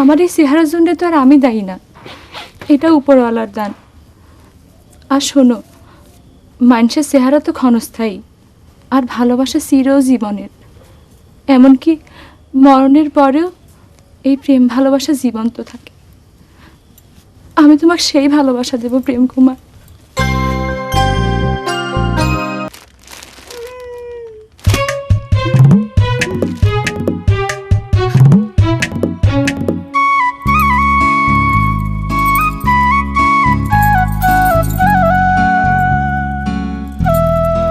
আমার এই চেহারার জন্য তো আর আমি দায়ী না, এটা উপরওয়ালার দান। আর শোনো, মানুষের চেহারা তো ক্ষণস্থায়ী, আর ভালোবাসা চিরজীবনের। এমনকি মরণের পরেও এই প্রেম ভালোবাসা জীবন্ত থাকে। আমি তোমাকে সেই ভালোবাসা দেব প্রেম কুমার।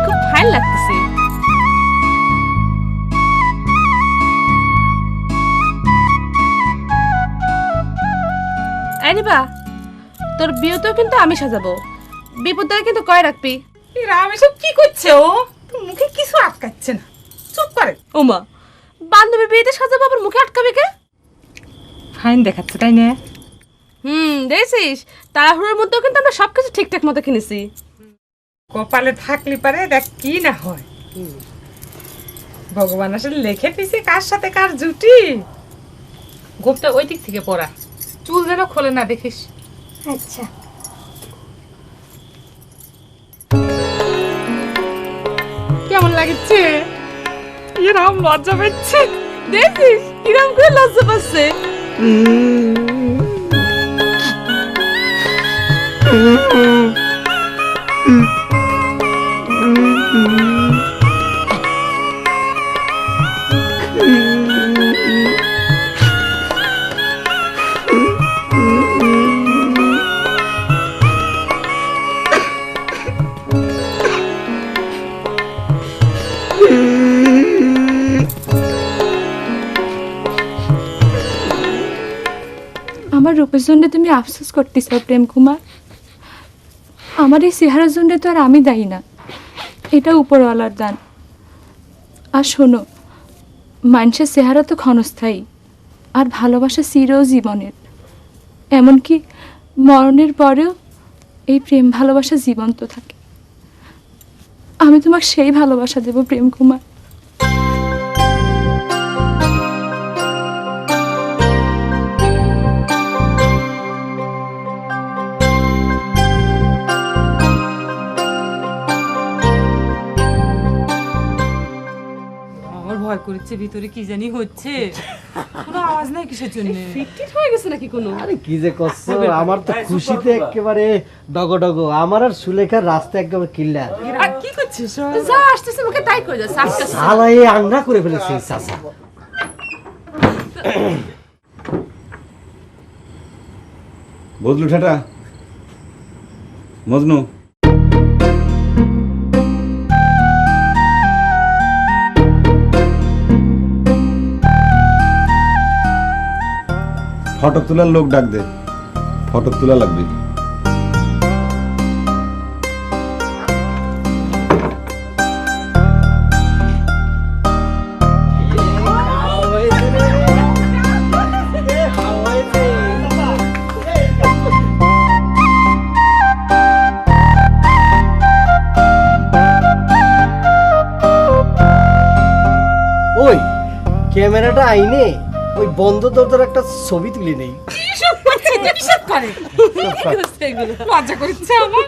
খুব ভালো লাগতেছে। আইনিবা, তোর বিয়েতেও কিন্তু আমি সাজাবো। বিপদটা কিন্তু কয় রাখবি। রাম এসব কি করছে? ও তোর মুখে কিছু আটকাচ্ছে না, চুপ করে। ওমা, বান্ধবীর বিয়েতে সাজাবো আবার মুখে আটকাবে কে? ফাইন দেখাচ্ছে তাই না? দেখছিস, তাড়াহুড়োর মধ্যেও কিন্তু আমরা সবকিছু ঠিকঠাক মতো কিনেছি। কপালে থাকলে পারে দেখ কি না হয়। ভগবান আসলে লেখে পিছে কার সাথে কার জুটি। গোপটা ওই দিক থেকে পড়া, চুল যেন খোলে না, দেখিস। আচ্ছা, কেমন লাগছে? এরকম লজ্জা পাচ্ছে। দেখছিস কিরম করে লজ্জা পাচ্ছে। আমার রূপের জন্য তুমি আফসোস করতেছ প্রেম কুমার। আমার এই চেহারার জন্য তো আর আমি দায়ী না, এটা উপরওয়ালার দান। আর শোনো, মানুষের চেহারা তো ক্ষণস্থায়ী, আর ভালোবাসা চিরজীবনের। এমনকি মরণের পরেও এই প্রেম ভালোবাসা জীবন্ত থাকে। আমি তোমাকে সেই ভালোবাসা দেব প্রেম কুমার। আমার ভয় করছে, ভিতরে কি জানি হচ্ছে। কোনো আওয়াজ নাই কিসের জন্য? ফিটটিট হয়ে গেছে নাকি কোনো? আরে কি যে করছো, আমার তো খুশিতে একেবারে ডগডগ। আমার আর সুলেখার রাস্তা একেবারে কিল্লার। আর কি করছিস? যা আসতেছে মুখে তাই কই যাচ্ছে, আসতেছে। শালা এই আংনা করে ফেলেছে চাচা। বদলু ঠাটা, মজনু, ফটো তোলার লোক ডাক দে, ফটো তোলা লাগবে। ওই ক্যামেরাটা আইনে ওই বন্ধ দরজার একটা ছবি তুলে নেই। কিসব করছে? কিসব করে? কি করছে এগুলো? মজা করছে আমার।